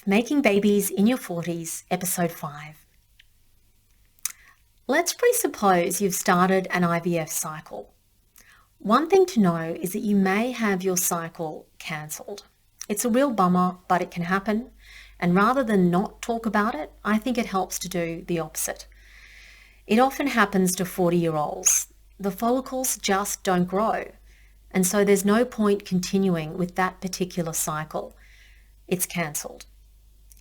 Making Babies in Your 40s, Episode 5. Let's presuppose you've started an IVF cycle. One thing to know is that you may have your cycle cancelled. It's a real bummer, but it can happen. And rather than not talk about it, I think it helps to do the opposite. It often happens to 40-year-olds. The follicles just don't grow. And so there's no point continuing with that particular cycle. It's cancelled.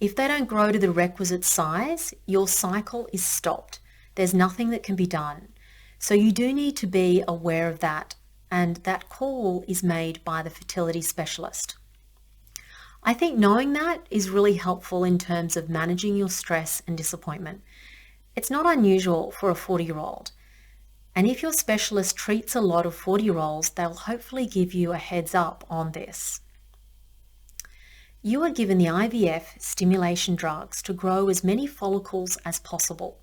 If they don't grow to the requisite size, your cycle is stopped. There's nothing that can be done. So you do need to be aware of that, and that call is made by the fertility specialist. I think knowing that is really helpful in terms of managing your stress and disappointment. It's not unusual for a 40-year-old. And if your specialist treats a lot of 40-year-olds, they'll hopefully give you a heads up on this. You are given the IVF stimulation drugs to grow as many follicles as possible.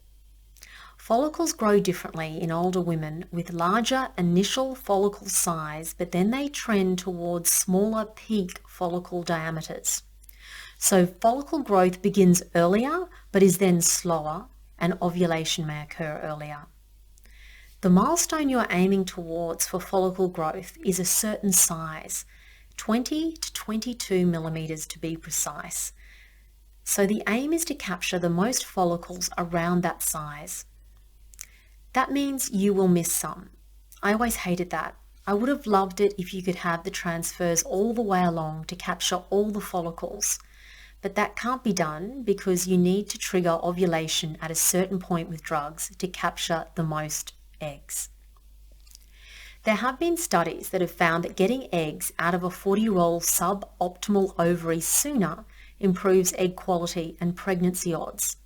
Follicles grow differently in older women with larger initial follicle size, but then they trend towards smaller peak follicle diameters. So follicle growth begins earlier, but is then slower, and ovulation may occur earlier. The milestone you are aiming towards for follicle growth is a certain size, 20 to 22 millimeters to be precise. So the aim is to capture the most follicles around that size. That means you will miss some. I always hated that. I would have loved it if you could have the transfers all the way along to capture all the follicles. But that can't be done because you need to trigger ovulation at a certain point with drugs to capture the most eggs. There have been studies that have found that getting eggs out of a 40-year-old suboptimal ovary sooner improves egg quality and pregnancy odds.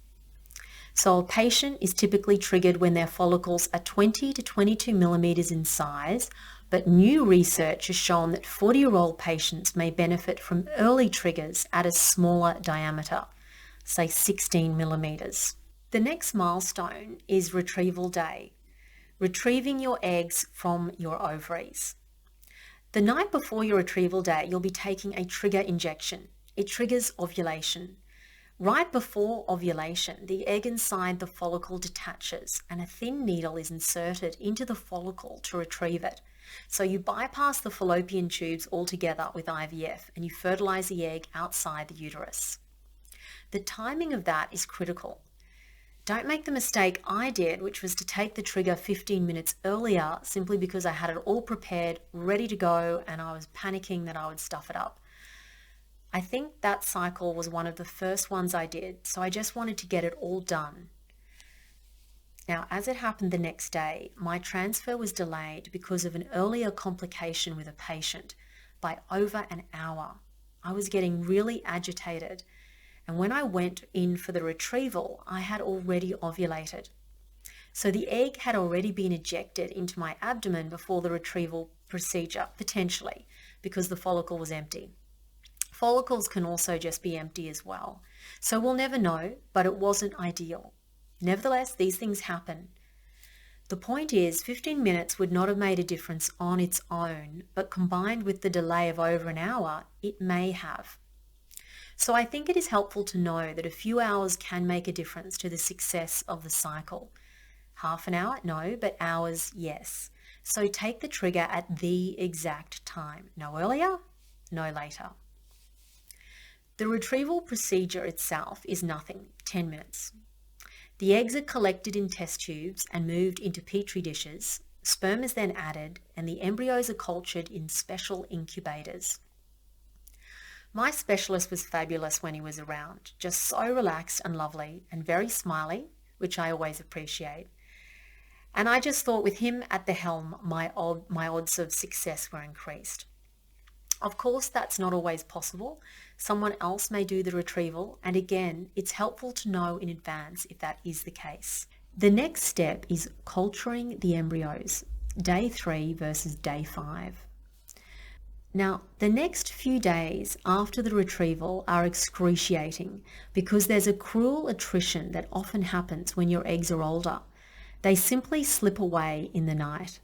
So a patient is typically triggered when their follicles are 20 to 22 millimeters in size, but new research has shown that 40-year-old patients may benefit from early triggers at a smaller diameter, say 16 millimeters. The next milestone is retrieval day, retrieving your eggs from your ovaries. The night before your retrieval day, you'll be taking a trigger injection. It triggers ovulation. Right before ovulation, the egg inside the follicle detaches and a thin needle is inserted into the follicle to retrieve it. So you bypass the fallopian tubes altogether with IVF and you fertilize the egg outside the uterus. The timing of that is critical. Don't make the mistake I did, which was to take the trigger 15 minutes earlier simply because I had it all prepared, ready to go, and I was panicking that I would stuff it up. I think that cycle was one of the first ones I did, so I just wanted to get it all done. Now, as it happened the next day, my transfer was delayed because of an earlier complication with a patient by over an hour. I was getting really agitated. And when I went in for the retrieval, I had already ovulated. So the egg had already been ejected into my abdomen before the retrieval procedure, potentially, because the follicle was empty. Follicles can also just be empty as well. So we'll never know, but it wasn't ideal. Nevertheless, these things happen. The point is, 15 minutes would not have made a difference on its own, but combined with the delay of over an hour, it may have. So I think it is helpful to know that a few hours can make a difference to the success of the cycle. Half an hour? No, but hours, yes. So take the trigger at the exact time. No earlier, no later. The retrieval procedure itself is nothing, 10 minutes. The eggs are collected in test tubes and moved into petri dishes. Sperm is then added and the embryos are cultured in special incubators. My specialist was fabulous when he was around, just so relaxed and lovely and very smiley, which I always appreciate. And I just thought with him at the helm, my odds of success were increased. Of course, that's not always possible. Someone else may do the retrieval, and again, it's helpful to know in advance if that is the case. The next step is culturing the embryos, day 3 versus day 5. Now, the next few days after the retrieval are excruciating because there's a cruel attrition that often happens when your eggs are older. They simply slip away in the night.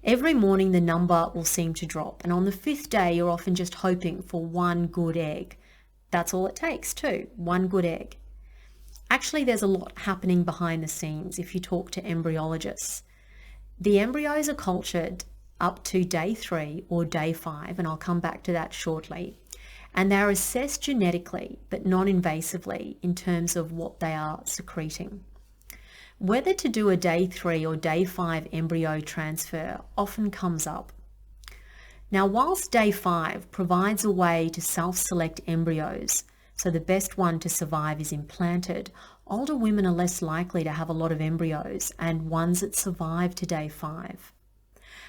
Every morning the number will seem to drop, and on the 5th day you're often just hoping for one good egg. That's all it takes too, one good egg. Actually, there's a lot happening behind the scenes if you talk to embryologists. The embryos are cultured up to day 3 or day 5, and I'll come back to that shortly. And they're assessed genetically, but non-invasively in terms of what they are secreting. Whether to do a day 3 or day 5 embryo transfer often comes up. Now, whilst day 5 provides a way to self-select embryos, so the best one to survive is implanted, older women are less likely to have a lot of embryos and ones that survive to day 5.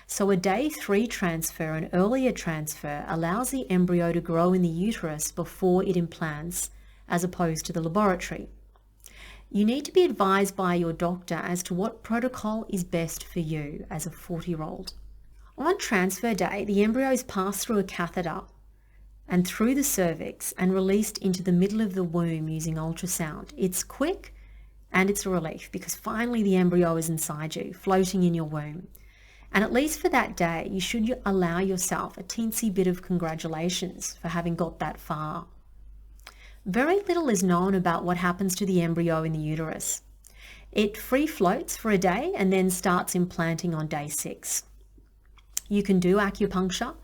So a day 3 transfer, an earlier transfer, allows the embryo to grow in the uterus before it implants, as opposed to the laboratory. You need to be advised by your doctor as to what protocol is best for you as a 40-year-old. On transfer day, the embryos pass through a catheter and through the cervix and released into the middle of the womb using ultrasound. It's quick and it's a relief because finally the embryo is inside you, floating in your womb. And at least for that day, you should allow yourself a teensy bit of congratulations for having got that far. Very little is known about what happens to the embryo in the uterus. It free floats for a day and then starts implanting on day 6. You can do acupuncture.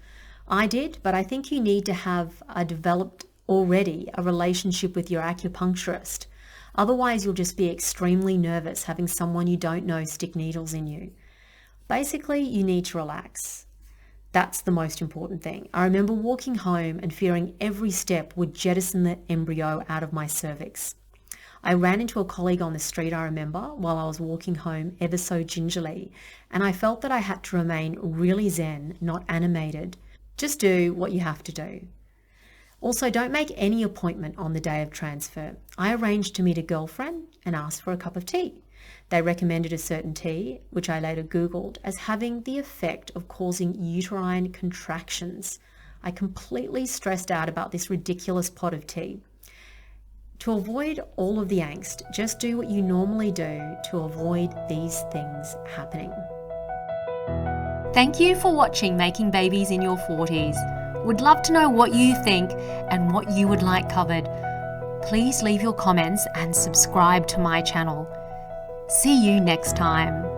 I did, but I think you need to have developed already a relationship with your acupuncturist. Otherwise, you'll just be extremely nervous having someone you don't know stick needles in you. Basically, you need to relax. That's the most important thing. I remember walking home and fearing every step would jettison the embryo out of my cervix. I ran into a colleague on the street, I remember, while I was walking home ever so gingerly, and I felt that I had to remain really zen, not animated. Just do what you have to do. Also, don't make any appointment on the day of transfer. I arranged to meet a girlfriend and asked for a cup of tea. They recommended a certain tea, which I later Googled, as having the effect of causing uterine contractions. I completely stressed out about this ridiculous pot of tea. To avoid all of the angst, just do what you normally do to avoid these things happening. Thank you for watching Making Babies in Your 40s. Would love to know what you think and what you would like covered. Please leave your comments and subscribe to my channel. See you next time.